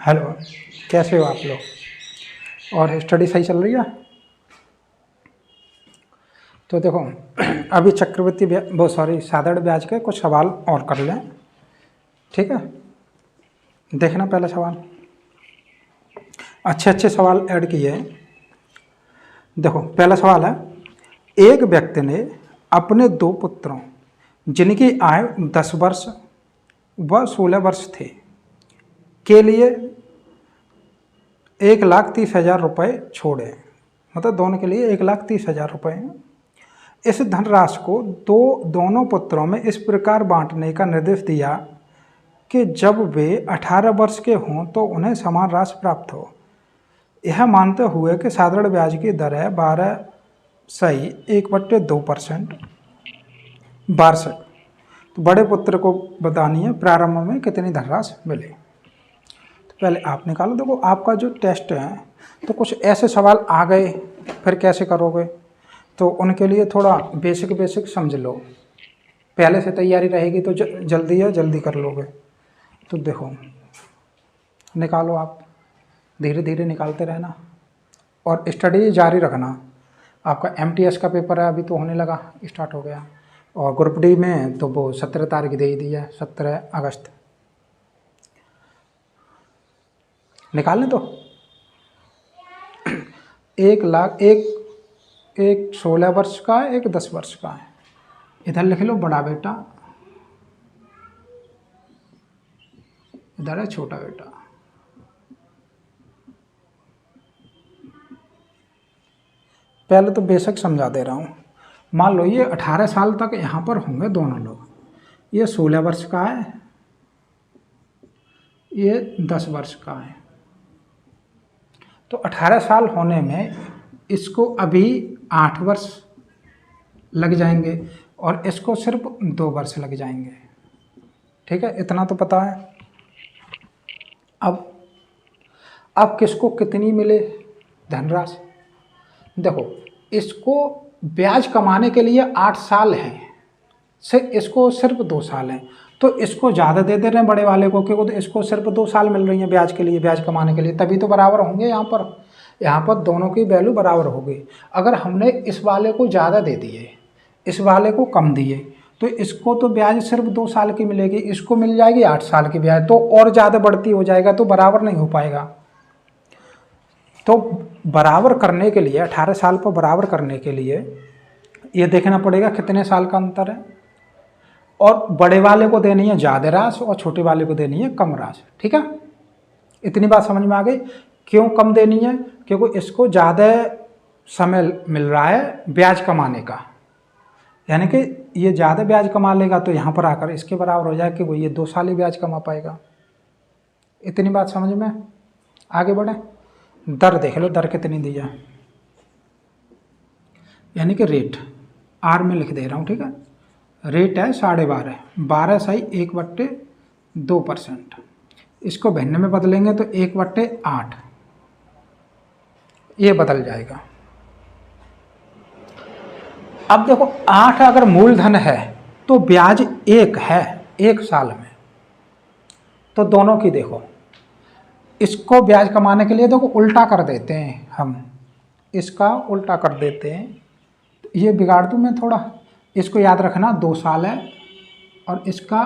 Hello, कैसे हो आप लोग? और स्टडी सही चल रही है? तो देखो, अभी चक्रवृद्धि वो सॉरी साधारण ब्याज के कुछ सवाल और कर लें, ठीक है? देखना पहला सवाल, अच्छे अच्छे सवाल ऐड किए हैं। देखो पहला सवाल है, एक व्यक्ति ने अपने दो पुत्रों जिनकी आयु 10 वर्ष व 16 वर्ष थे के लिए 1,30,000 रुपये छोड़े, मतलब दोनों के लिए 1,30,000 रुपये। इस धनराशि को दोनों पुत्रों में इस प्रकार बांटने का निर्देश दिया कि जब वे 18 वर्ष के हों तो उन्हें समान राशि प्राप्त हो। यह मानते हुए कि साधारण ब्याज की दर है 12.1/2% वार्षिक, तो बड़े पुत्र को बतानी है प्रारंभ में कितनी धनराशि मिले। तो पहले आप निकालो। देखो आपका जो टेस्ट है तो कुछ ऐसे सवाल आ गए, फिर कैसे करोगे? तो उनके लिए थोड़ा बेसिक समझ लो, पहले से तैयारी रहेगी तो जल्दी कर लोगे। तो देखो निकालो, आप धीरे धीरे निकालते रहना और स्टडी जारी रखना। आपका MTS का पेपर है, अभी तो होने लगा, स्टार्ट हो गया। और ग्रुप डी में तो वो 17 तारीख दे ही दी है, 17 अगस्त। निकाल लें तो 1 16 वर्ष का है, एक 10 वर्ष का है। इधर लिख लो बड़ा बेटा, इधर है छोटा बेटा। पहले तो बेसिक समझा दे रहा हूँ। मान लो ये 18 साल तक यहाँ पर होंगे दोनों लोग। ये 16 वर्ष का है, ये 10 वर्ष का है। तो 18 साल होने में इसको अभी 8 वर्ष लग जाएंगे और इसको सिर्फ 2 वर्ष लग जाएंगे, ठीक है? इतना तो पता है। अब किसको कितनी मिले धनराशि? देखो इसको ब्याज कमाने के लिए 8 साल हैं, से इसको सिर्फ 2 साल हैं, तो इसको ज़्यादा दे रहे हैं बड़े वाले को, क्योंकि तो इसको सिर्फ 2 साल मिल रही है ब्याज के लिए, ब्याज कमाने के लिए, तभी तो बराबर होंगे। यहाँ पर दोनों की वैल्यू बराबर होगी। अगर हमने इस वाले को ज़्यादा दे दिए, इस वाले को कम दिए, तो इसको तो ब्याज सिर्फ 2 साल की मिलेगी, इसको मिल जाएगी 8 साल की ब्याज, तो और ज़्यादा बढ़ती हो जाएगा, तो बराबर नहीं हो पाएगा। तो बराबर करने के लिए 18 साल पर बराबर करने के लिए ये देखना पड़ेगा कितने साल का अंतर है, और बड़े वाले को देनी है ज़्यादा राशि और छोटे वाले को देनी है कम राशि, ठीक है? इतनी बात समझ में आ गई? क्यों कम देनी है? क्योंकि इसको ज़्यादा समय मिल रहा है ब्याज कमाने का, यानी कि ये ज़्यादा ब्याज कमा लेगा तो यहाँ पर आकर इसके बराबर हो जाए कि वो ये 2 साल ही ब्याज कमा पाएगा। इतनी बात समझ में? आगे बढ़े। दर देख लो, दर कितनी दी है, यानी कि रेट R में लिख दे रहा हूँ, ठीक है? रेट है 12.5, 12 सही 1/2%। इसको भिन्न में बदलेंगे तो 1/8 ये बदल जाएगा। अब देखो 8 अगर मूलधन है तो ब्याज 1 है 1 साल में, तो दोनों की देखो, इसको ब्याज कमाने के लिए देखो उल्टा कर देते हैं हम, इसका उल्टा कर देते हैं। ये बिगाड़ दूँ मैं थोड़ा, इसको याद रखना 2 साल है और इसका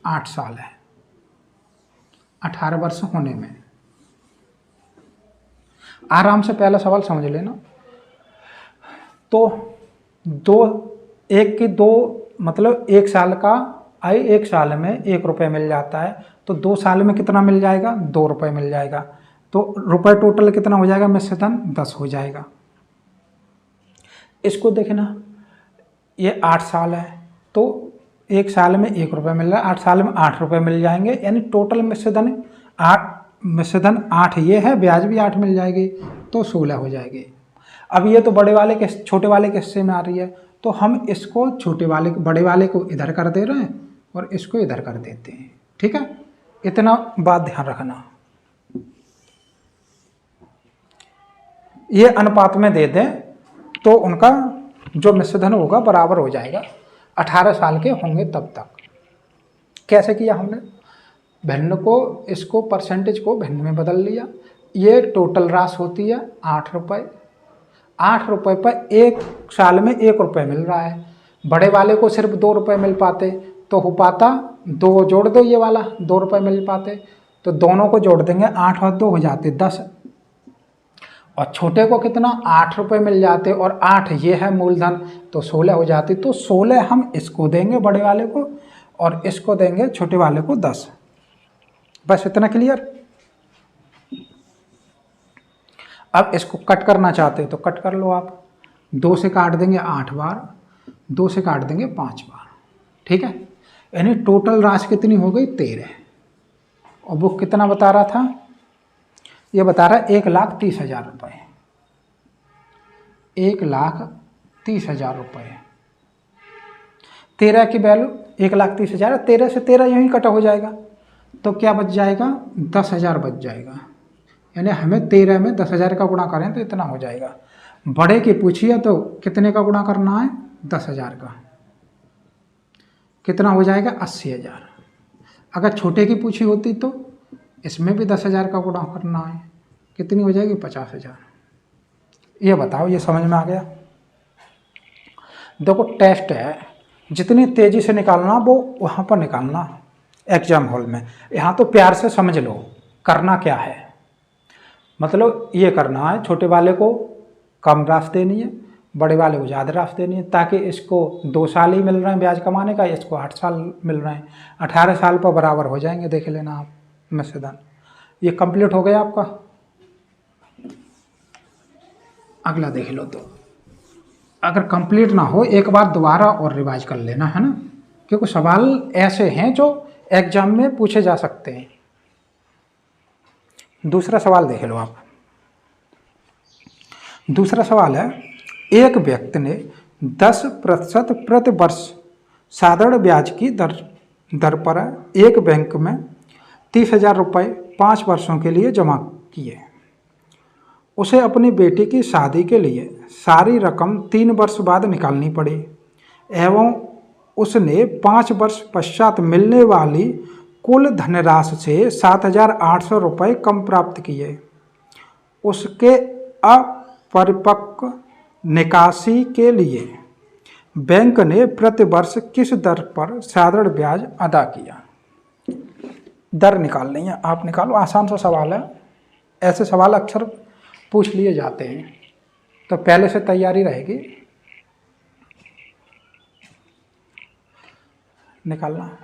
8 साल है 18 वर्ष होने में। आराम से पहला सवाल समझ लेना। तो मतलब 1 साल का आय 1 साल में 1 रुपये मिल जाता है, तो 2 साल में कितना मिल जाएगा? 2 रुपये मिल जाएगा। तो रुपये टोटल कितना हो जाएगा? मिश्र धन 10 हो जाएगा। इसको देखना, ये 8 साल है तो 1 साल में 1 रुपये मिल रहा है, 8 साल में 8 रुपये मिल जाएंगे, यानी टोटल मिश्र धन 8 ये है, ब्याज भी 8 मिल जाएगी, तो 16 हो जाएगी। अब ये तो बड़े वाले के छोटे वाले के हिस्से में आ रही है, तो हम इसको बड़े वाले को इधर कर दे रहे हैं और इसको इधर कर देते हैं, ठीक है? इतना बात ध्यान रखना। ये अनुपात में दे दें तो उनका जो मिश्र धन होगा बराबर हो जाएगा, 18 साल के होंगे तब तक। कैसे किया हमने? भिन्न को, इसको परसेंटेज को भिन्न में बदल लिया। ये टोटल राशि होती है 8 रुपये। 8 रुपये पर एक साल में 1 रुपये मिल रहा है। बड़े वाले को सिर्फ 2 रुपये मिल पाते तो हो पाता, 2 जोड़ दो, ये वाला 2 रुपये मिल पाते, तो दोनों को जोड़ देंगे, 8 और 2 हो जाते 10। और छोटे को कितना, 8 रुपये मिल जाते, और 8 ये है मूलधन, तो 16 हो जाती। तो 16 हम इसको देंगे बड़े वाले को, और इसको देंगे छोटे वाले को 10। बस इतना क्लियर। अब इसको कट करना चाहते हो तो कट कर लो आप। 2 से काट देंगे 8 बार, 2 से काट देंगे 5 बार, ठीक है। यानी टोटल राशि कितनी हो गई, 13। और वो कितना बता रहा था, ये बता रहा है 1,30,000 रुपये। 1,30,000 रुपये। 13 की वैल्यू 1,30,000, 13 से 13 यूँ ही कटा हो जाएगा, तो क्या बच जाएगा, 10,000 बच जाएगा। यानी हमें 13 में 10,000 का गुणा करें तो इतना हो जाएगा। बड़े की पूछिए तो कितने का गुणा करना है, 10,000 का, कितना हो जाएगा, 80,000। अगर छोटे की पूछी होती तो इसमें भी 10,000 का गुणा करना है, कितनी हो जाएगी, 50,000। ये बताओ, ये समझ में आ गया। देखो टेस्ट है, जितनी तेजी से निकालना वो वहाँ पर निकालना एग्जाम हॉल में। यहाँ तो प्यार से समझ लो करना क्या है। मतलब ये करना है, छोटे वाले को कम राशि देनी है, बड़े वाले को ज़्यादा राशि देनी है, ताकि इसको 2 साल ही मिल रहे हैं ब्याज कमाने का, इसको 8 साल मिल रहे हैं, 18 साल पर बराबर हो जाएंगे। देख लेना आप मिश्रधन। ये कंप्लीट हो गया आपका। अगला देख लो। तो अगर कंप्लीट ना हो एक बार दोबारा और रिवाइज कर लेना, है ना, क्योंकि सवाल ऐसे हैं जो एग्जाम में पूछे जा सकते हैं। दूसरा सवाल देख लो आप। दूसरा सवाल है, एक व्यक्ति ने 10% प्रति वर्ष साधारण ब्याज की दर पर एक बैंक में 30,000 रुपये 5 वर्षों के लिए जमा किए। उसे अपनी बेटी की शादी के लिए सारी रकम 3 वर्ष बाद निकालनी पड़ी एवं उसने 5 वर्ष पश्चात मिलने वाली कुल धनराशि से 7,800 रुपये कम प्राप्त किए। उसके अपरिपक्व निकासी के लिए बैंक ने प्रति वर्ष किस दर पर साधारण ब्याज अदा किया। दर निकालनी है, आप निकालो। आसान सा सवाल है, ऐसे सवाल अक्सर पूछ लिए जाते हैं, तो पहले से तैयारी रहेगी। निकालना।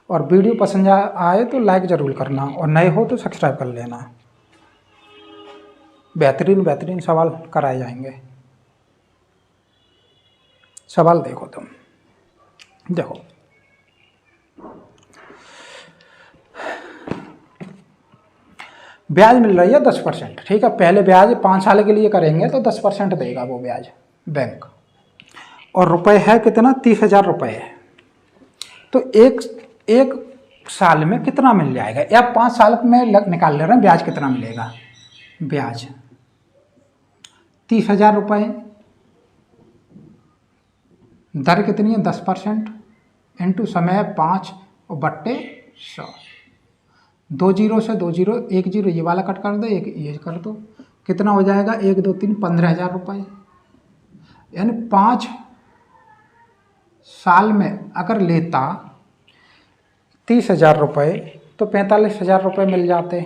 और वीडियो पसंद आए तो लाइक ज़रूर करना, और नए हो तो सब्सक्राइब कर लेना। बेहतरीन सवाल कराए जाएंगे। सवाल देखो तुम, देखो ब्याज मिल रही है 10%, ठीक है। पहले ब्याज 5 साल के लिए करेंगे तो 10% देगा वो ब्याज बैंक, और रुपए है कितना, 30,000 रुपये है। तो एक साल में कितना मिल जाएगा, या 5 साल में निकाल ले रहे हैं ब्याज कितना मिलेगा। ब्याज 30,000 रुपये, दर कितनी है, 10% इंटू समय 5 और बट्टे 100। 2 जीरो से 2 जीरो, 1 जीरो ये वाला कट कर दो, एक ये कर दो, कितना हो जाएगा, 1 2 3 15,000 रुपये। यानी 5 साल में अगर लेता 30,000 रुपये तो 45,000 रुपये मिल जाते,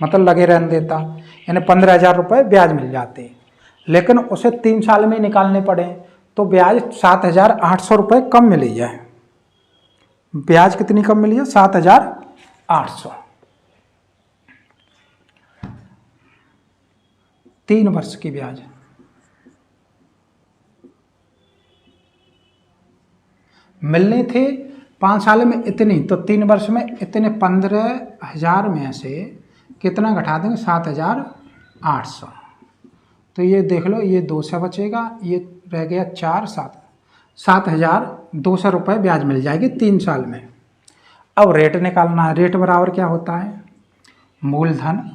मतलब लगे रहने देता, यानी 15,000 रुपये ब्याज मिल जाते। लेकिन उसे 3 साल में निकालने पड़े तो ब्याज 7,800 रुपये कम मिली है। ब्याज कितनी कम मिली है, 7,800। 3 वर्ष की ब्याज मिलनी थी 5 साल में इतनी, तो 3 वर्ष में इतने। 15,000 में से कितना घटा देंगे, 7,800। तो ये देख लो, ये 200 बचेगा, ये रह गया 4 7 7,200 रुपये ब्याज मिल जाएगी 3 साल में। अब रेट निकालना है। रेट बराबर क्या होता है, मूलधन।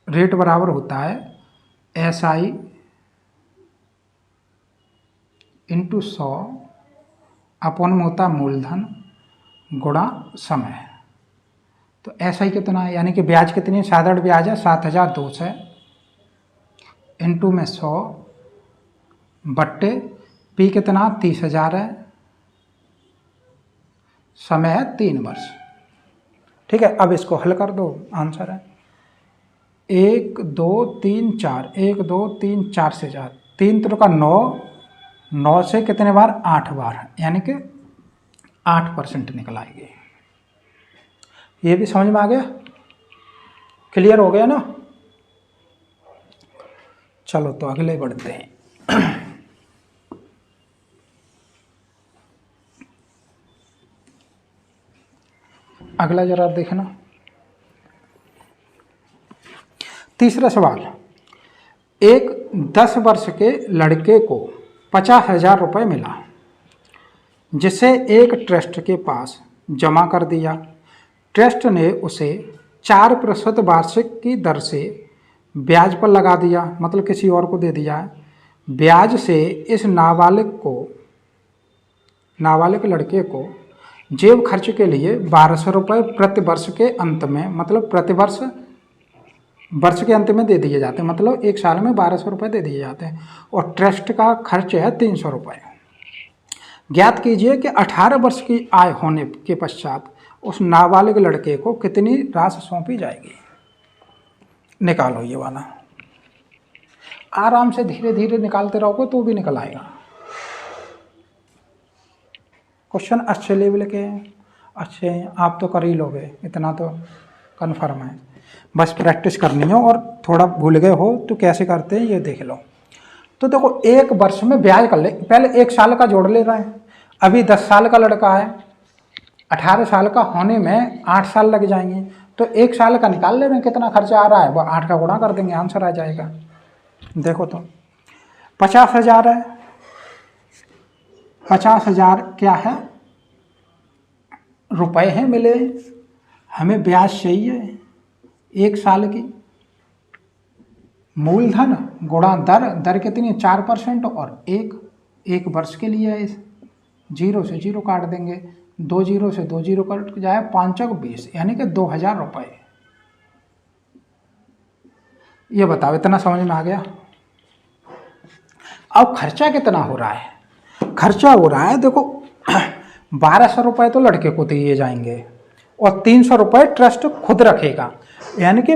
रेट बराबर होता है SI इंटू 100 अपॉन में होता है मूलधन गुणा समय। तो ऐसा ही कितना है, यानी कि ब्याज कितनी है, साधारण ब्याज है 7,200 इंटू में 100 बट्टे पी कितना 30,000 है, समय है 3 वर्ष। ठीक है, अब इसको हल कर दो, आंसर है 1 2 3 4, 1 2 3 4 से 4, 3 त्रिक का 9, 9 से कितने बार 8 बार, यानी कि 8% निकल आएगी। ये भी समझ में आ गया, क्लियर हो गया ना। चलो तो अगले बढ़ते हैं। अगला जरा देखना, तीसरा सवाल। एक 10 वर्ष के लड़के को 50,000 रुपये मिला, जिसे एक ट्रस्ट के पास जमा कर दिया। ट्रस्ट ने उसे 4% वार्षिक की दर से ब्याज पर लगा दिया, मतलब किसी और को दे दिया है। ब्याज से इस नाबालिग लड़के को जेब खर्च के लिए 1200 रुपये प्रति वर्ष के अंत में, मतलब प्रति वर्ष के अंत में दे दिए जाते हैं, मतलब एक साल में 1200 रुपये दे दिए जाते हैं, और ट्रस्ट का खर्च है 300 रुपये। ज्ञात कीजिए कि 18 वर्ष की आय होने के पश्चात उस नाबालिग लड़के को कितनी राशि सौंपी जाएगी। निकालो ये वाला, आराम से धीरे धीरे निकालते रहोगे तो भी निकल आएगा। क्वेश्चन अच्छे लेवल के हैं, अच्छे हैं, आप तो कर ही लोगे, इतना तो कन्फर्म है। बस प्रैक्टिस करनी हो, और थोड़ा भूल गए हो तो कैसे करते हैं ये देख लो। तो देखो, एक वर्ष में ब्याज कर ले, पहले एक साल का जोड़ ले रहे हैं। अभी 10 साल का लड़का है, 18 साल का होने में 8 साल लग जाएंगे, तो एक साल का निकाल ले रहे हैं कितना खर्चा आ रहा है, वो 8 का गुणा कर देंगे, आंसर आ जाएगा। देखो तो 50,000 है, 50,000 क्या है, रुपए हैं मिले, हमें ब्याज चाहिए एक साल की। मूलधन गुणा दर, दर कितनी है 4%, और एक वर्ष के लिए है, 0 से 0 काट देंगे, 2 0 से 2 0 कट जाए, 5 चौक 20, यानी कि 2,000 रुपये। ये बताओ, इतना समझ में आ गया। अब खर्चा कितना हो रहा है, खर्चा हो रहा है देखो 1200 रुपये तो लड़के को दिए जाएंगे, और 300 रुपये ट्रस्ट खुद रखेगा, यानी कि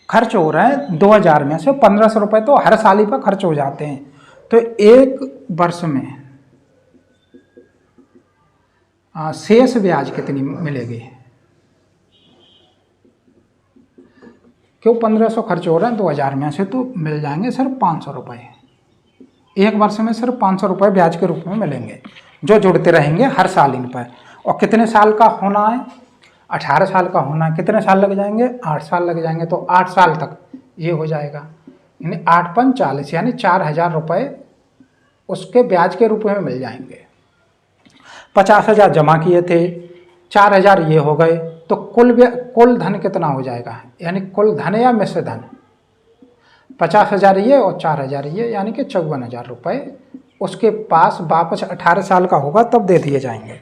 खर्च हो रहा है 2000 में से 1500 रुपये तो हर साल ही पर खर्च हो जाते हैं। तो एक वर्ष में शेष ब्याज कितनी मिलेगी, क्यों 1500 खर्च हो रहा है 2000 में से, तो मिल जाएंगे सिर्फ 500 रुपये। एक वर्ष में सिर्फ 500 रुपये ब्याज के रूप में मिलेंगे, जो जुड़ते रहेंगे हर साल इन पर। और कितने साल का होना है, 18 साल का होना है, कितने साल लग जाएंगे, 8 साल लग जाएंगे, तो 8 साल तक ये हो जाएगा, यानी 8 पंच 40, यानी 4,000 रुपये उसके ब्याज के रूप में मिल जाएंगे। 50,000 जमा किए थे, 4,000 ये हो गए, तो कुल धन कितना हो जाएगा, यानी कुल धन या मिश्र धन 50,000 ये और 4,000 ये, यानी कि 54,000 रुपये उसके पास वापस 18 साल का होगा तब दे दिए जाएंगे।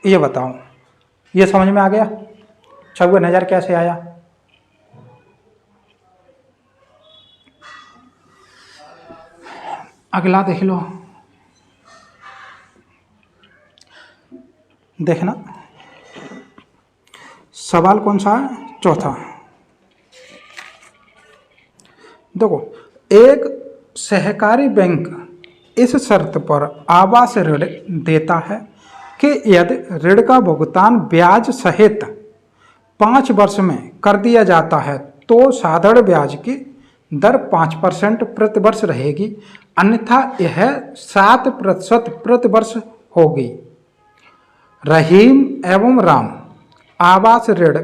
ये बताओ, ये समझ में आ गया 54,000 कैसे आया। अगला देख लो, देखना सवाल कौन सा है, चौथा। देखो, एक सहकारी बैंक इस शर्त पर आवास ऋण देता है कि यदि ऋण का भुगतान ब्याज सहित 5 वर्ष में कर दिया जाता है तो साधारण ब्याज की दर 5% प्रति वर्ष रहेगी, अन्यथा यह 7% प्रति वर्ष होगी। रहीम एवं राम आवास ऋण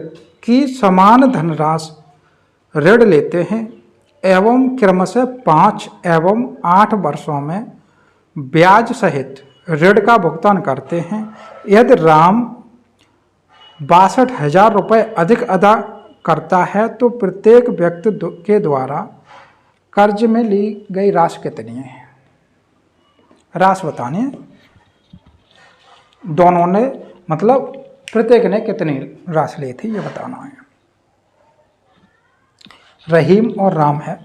की समान धनराशि ऋण लेते हैं एवं क्रमशः 5 एवं 8 वर्षों में ब्याज सहित ऋण का भुगतान करते हैं। यदि राम 62,000 रुपये अधिक अदा करता है तो प्रत्येक व्यक्ति के द्वारा कर्ज में ली गई राशि कितनी है। रास बतानी है, दोनों ने मतलब प्रत्येक ने कितनी रास ली थी ये बताना है। रहीम और राम है,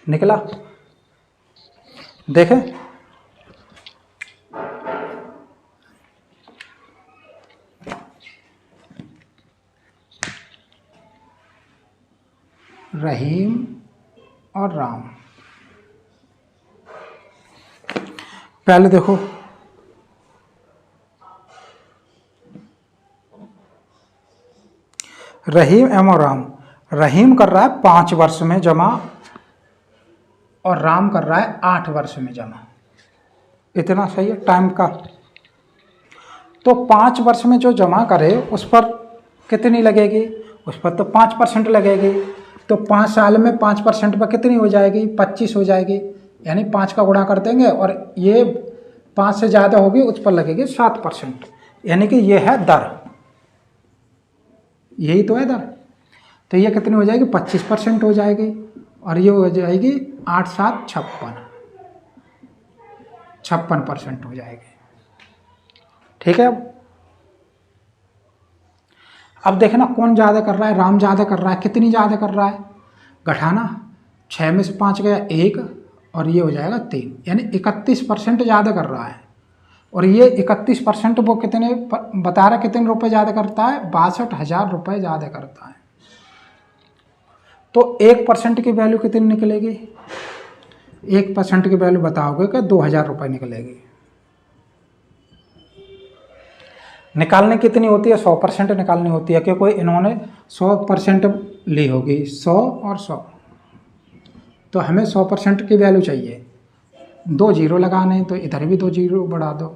निकला, देखें रहीम और राम। पहले देखो रहीम एवं राम, रहीम कर रहा है 5 वर्ष में जमा और राम कर रहा है 8 वर्ष में जमा। इतना सही है टाइम का। तो 5 वर्ष में जो जमा करे उस पर कितनी लगेगी, उस पर तो 5% लगेगी। तो 5 साल में 5% पर कितनी हो जाएगी, 25 हो जाएगी। यानी 5 का गुणा कर देंगे और ये 5 से ज़्यादा होगी उस पर लगेगी 7%। यानी कि ये है दर, यही तो है दर। तो ये कितनी हो जाएगी, 25% हो जाएगी और ये हो जाएगी 8 7 56% हो जाएगी। ठीक है। अब देखना कौन ज़्यादा कर रहा है, राम ज़्यादा कर रहा है। कितनी ज़्यादा कर रहा है, घटाना 6 में से 5 गया 1 और ये हो जाएगा 3, यानी 31% ज़्यादा कर रहा है। और ये 31% वो कितने बता रहा, कितने रुपए ज़्यादा करता है, 62,000 रुपये ज़्यादा करता है। तो 1% की वैल्यू कितनी निकलेगी, 1% की वैल्यू बताओगे कि 2,000 रुपये निकलेगी। निकालने कितनी होती है, 100% निकालनी होती है, क्योंकि इन्होंने 100% ली होगी, 100 और 100। तो हमें 100% की वैल्यू चाहिए। 2 जीरो लगाने, तो इधर भी 2 जीरो बढ़ा दो।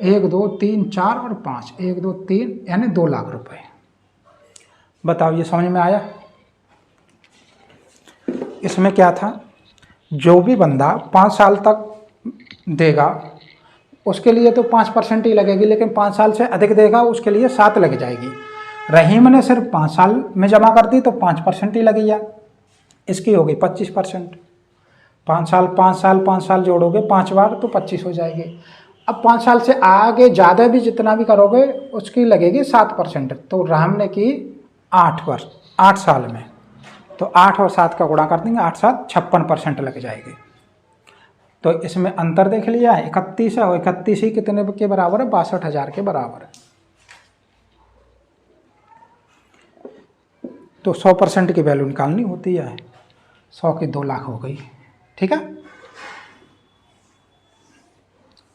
1 2 3 4 और 5, 1 2 3 यानी 2 लाख रुपए। बताओ ये समझ में आया। इसमें क्या था, जो भी बंदा 5 साल तक देगा उसके लिए तो 5% ही लगेगी, लेकिन 5 साल से अधिक देगा उसके लिए 7 लग जाएगी। रहीम ने सिर्फ 5 साल में जमा कर दी तो 5% ही लगेगा, इसकी होगी 25%। 5 साल जोड़ोगे 5 बार तो 25 हो जाएगी। अब 5 साल से आगे ज़्यादा भी जितना भी करोगे उसकी लगेगी 7%। तो राम ने की 8 साल में, तो 8 और 7 का गुणा कर देंगे, 8 7 56% लग जाएगी। तो इसमें अंतर देख लिया है, 31 है और 31 ही कितने के बराबर है, 62,000 के बराबर है। तो 100% की वैल्यू निकालनी होती है, 100 की 2 लाख हो गई। ठीक है,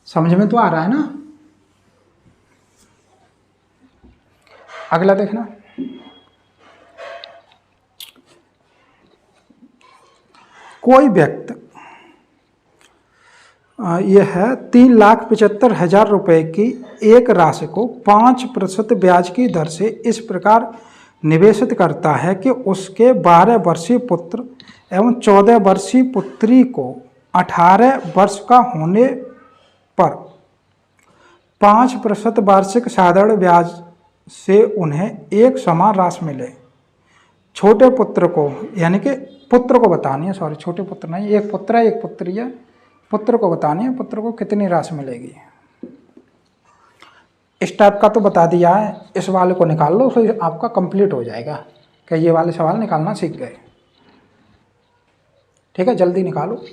समझ में तो आ रहा है ना। अगला देखना, कोई व्यक्ति यह है 3,75,000 रुपये की एक राशि को 5% ब्याज की दर से इस प्रकार निवेशित करता है कि उसके 12 वर्षीय पुत्र एवं 14 वर्षीय पुत्री को 18 वर्ष का होने पर 5% वार्षिक साधारण ब्याज से उन्हें एक समान राशि मिले। छोटे पुत्र को, यानी कि पुत्र को बतानी है, सॉरी छोटे पुत्र नहीं, एक पुत्र है एक पुत्री है, पुत्र को बतानी है, पुत्र को कितनी राशि मिलेगी। इस टाइप का तो बता दिया है, इस वाले को निकाल लो फिर आपका कंप्लीट हो जाएगा कि ये वाले सवाल निकालना सीख गए। ठीक है, जल्दी निकालो।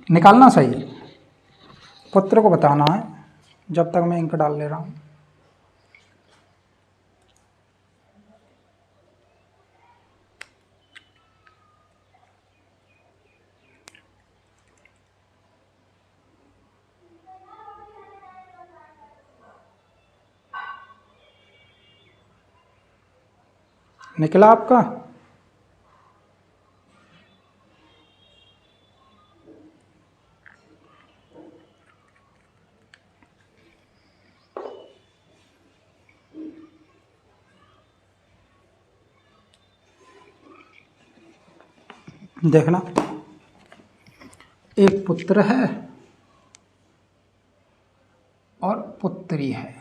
निकालना सही, पुत्र को बताना है, जब तक मैं इंक डाल ले रहा हूँ। निकला आपका, देखना, एक पुत्र है और पुत्री है।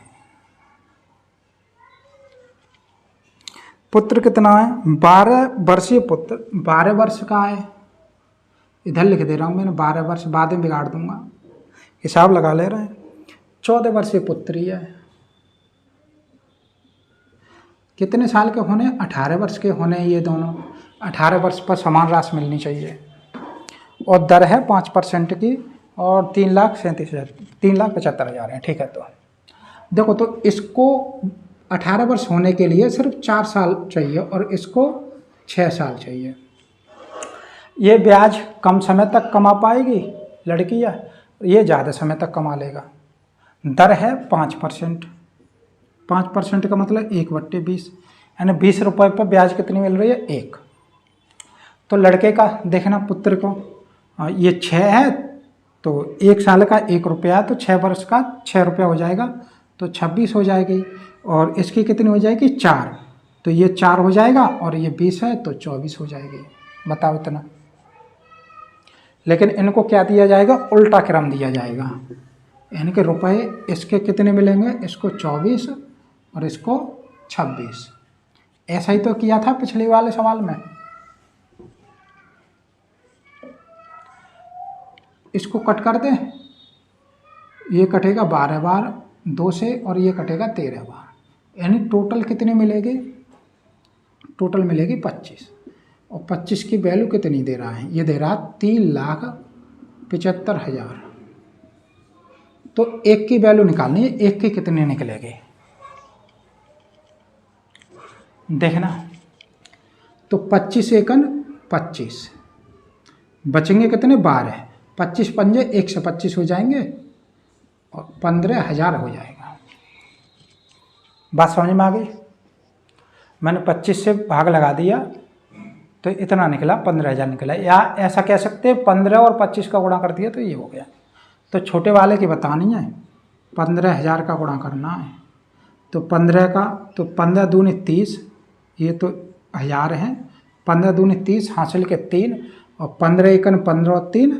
पुत्र कितना है? 12 वर्षीय पुत्र, 12 वर्ष का है। इधर लिख दे रहा हूँ मैंने 12 वर्ष, बाद में बिगाड़ दूंगा, हिसाब लगा ले रहे हैं। 14 वर्षीय पुत्री है। कितने साल के होने? 18 वर्ष के होने ये दोनों। 18 वर्ष पर समान राशि मिलनी चाहिए और दर है 5% की और 3,37,000, 3,75,000 है। ठीक है, तो देखो, तो इसको 18 वर्ष होने के लिए सिर्फ 4 साल चाहिए और इसको 6 साल चाहिए। ये ब्याज कम समय तक कमा पाएगी लड़की या ये ज़्यादा समय तक कमा लेगा। दर है 5%। 5% का मतलब 1/20, यानी 20 रुपये पर ब्याज कितनी मिल रही है? 1। तो लड़के का देखना, पुत्र को ये 6 है तो 1 साल का 1 रुपया, तो 6 वर्ष का 6 रुपया हो जाएगा, तो 26 हो जाएगी। और इसकी कितनी हो जाएगी? 4, तो ये 4 हो जाएगा और ये 20 है तो 24 हो जाएगी। बताओ इतना। लेकिन इनको क्या दिया जाएगा? उल्टा क्रम दिया जाएगा, यानी कि रुपए इसके कितने मिलेंगे? इसको 24 और इसको 26। ऐसा ही तो किया था पिछले वाले सवाल में। इसको कट कर दें, ये कटेगा 12 बार 2 से और ये कटेगा 13 बार, यानी टोटल कितनी मिलेगी? टोटल मिलेगी 25। और 25 की वैल्यू कितनी दे रहा है? ये दे रहा 3,75,000। तो 1 की वैल्यू निकालनी है, 1 की कितने निकलेगी? देखना, तो 25 एकन 25, बचेंगे कितने? 12। 25 पंजे 125 हो जाएंगे और 15,000 हो जाएगा। बात समझ में आ गई? मैंने 25 से भाग लगा दिया तो इतना निकला, 15,000 निकला। या ऐसा कह सकते हैं 15 और 25 का गुणा कर दिया तो ये हो गया। तो छोटे वाले की बतानी है, 15,000 का गुणा करना है। तो 15 का, तो 15 दूनी 30, ये तो 1000 है। 15 दूनी 30, हासिल के 3 और 15 एकन 15 और 3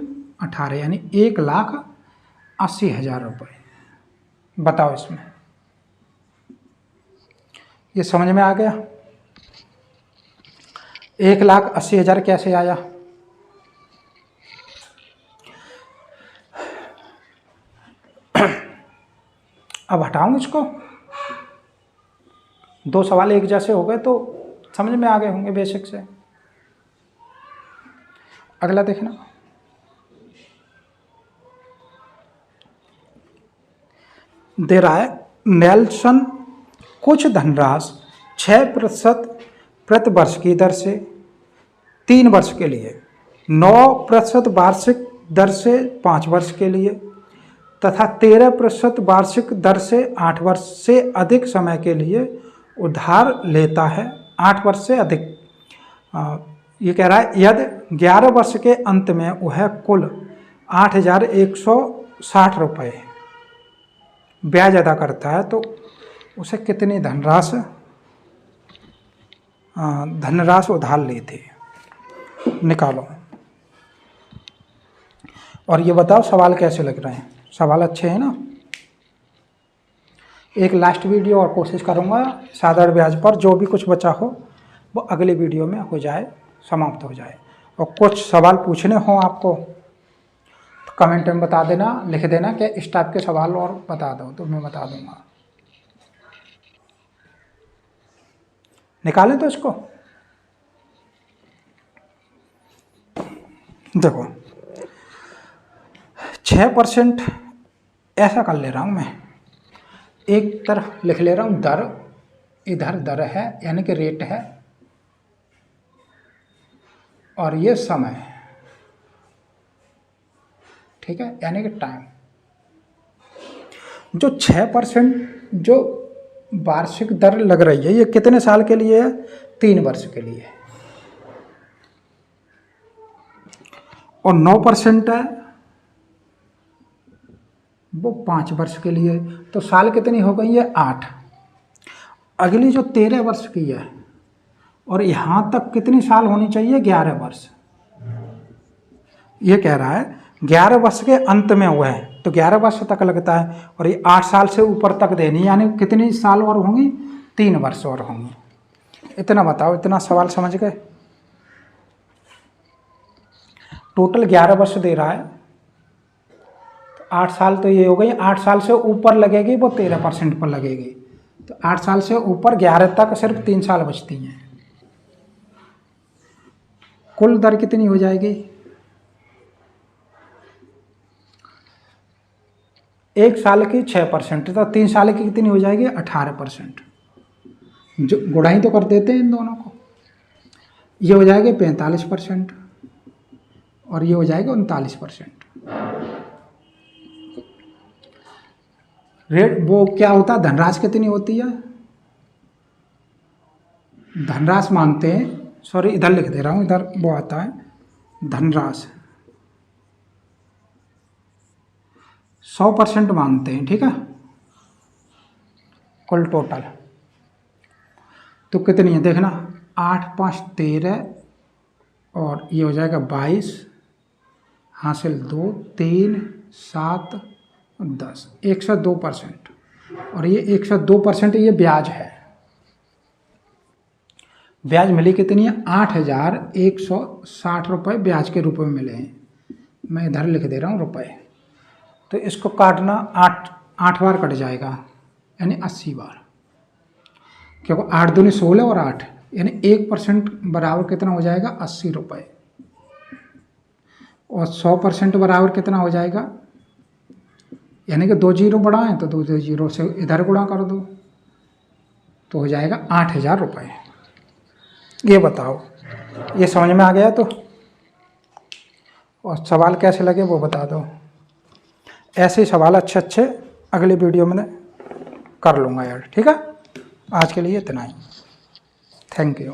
18, यानी 1,80,000 रुपये। बताओ इसमें, ये समझ में आ गया? 1,80,000 कैसे आया? अब हटाऊं इसको, 2 सवाल एक जैसे हो गए तो समझ में आ गए होंगे बेसिक से। अगला देखना, दे रहा है नेल्सन कुछ धनराशि 6% प्रति वर्ष की दर से 3 वर्ष के लिए, 9% वार्षिक दर से 5 वर्ष के लिए तथा 13% वार्षिक दर से 8 वर्ष से अधिक समय के लिए उधार लेता है। 8 वर्ष से अधिक, ये कह रहा है यदि 11 वर्ष के अंत में वह कुल 8,160 रुपये ब्याज अदा करता है तो उसे कितनी धनराशि उधार ली थी? निकालो और ये बताओ सवाल कैसे लग रहे हैं। सवाल अच्छे हैं ना? एक लास्ट वीडियो और कोशिश करूँगा साधारण ब्याज पर, जो भी कुछ बचा हो वो अगले वीडियो में हो जाए, समाप्त हो जाए। और कुछ सवाल पूछने हो आपको तो कमेंट में बता देना, लिख देना कि इस टाइप के सवाल और बता दो तो मैं बता दूंगा। निकालें तो इसको, देखो 6% ऐसा कर ले रहा हूँ मैं, एक तरफ लिख ले रहा हूँ दर, इधर दर है यानी कि रेट है और ये समय है, ठीक है, यानी कि टाइम। जो 6% जो वार्षिक दर लग रही है ये कितने साल के लिए है? 3 वर्ष के लिए। और 9% है वो 5 वर्ष के लिए। तो साल कितनी हो गई है? 8। अगली जो 13 वर्ष की है और यहाँ तक कितनी साल होनी चाहिए? 11 वर्ष। ये कह रहा है 11 वर्ष के अंत में हुए हैं तो 11 वर्ष तक लगता है, और ये 8 साल से ऊपर तक देनी, यानी कितनी साल और होंगी, 3 वर्ष और होंगी। इतना बताओ, इतना सवाल समझ गए। टोटल 11 वर्ष दे रहा है तो 8 साल तो ये हो गई, 8 साल से ऊपर लगेगी वो 13% पर लगेगी, तो 8 साल से ऊपर 11 तक सिर्फ 3 साल बचती हैं। कुल दर कितनी हो जाएगी, 1 साल की 6%, तो 3 साल की कितनी हो जाएगी, 18%। जो गुणाई तो कर देते हैं इन दोनों को, ये हो जाएगी 45% और ये हो जाएगा 39%। रेट वो क्या होता है, धनराशि कितनी होती है, धनराशि मांगते हैं, सॉरी इधर लिख दे रहा हूँ, इधर वो आता है धनराशि 100% मांगते हैं, ठीक है। कुल टोटल तो कितनी है देखना, 8 5 13 और ये हो जाएगा 22, हासिल 2 3 7 10, 102%। और ये 102% ये ब्याज है। ब्याज मिली कितनी है, 8,160 रुपये ब्याज के रूप में मिले हैं। मैं इधर लिख दे रहा हूँ रुपये, तो इसको काटना 8 बार कट जाएगा, यानी 80 बार, क्योंकि 8 दूनी 16 और 8, यानी 1% बराबर कितना हो जाएगा, 80 रुपये। और 100% बराबर कितना हो जाएगा, यानी कि 2 जीरो बढ़ाएं तो 2 जीरो से इधर गुणा कर दो तो हो जाएगा 8,000 रुपये। ये बताओ, ये समझ में आ गया तो? और सवाल कैसे लगे वो बता दो। ऐसे ही सवाल अच्छे अच्छे अगली वीडियो में कर लूँगा यार, ठीक है। आज के लिए इतना ही, थैंक यू।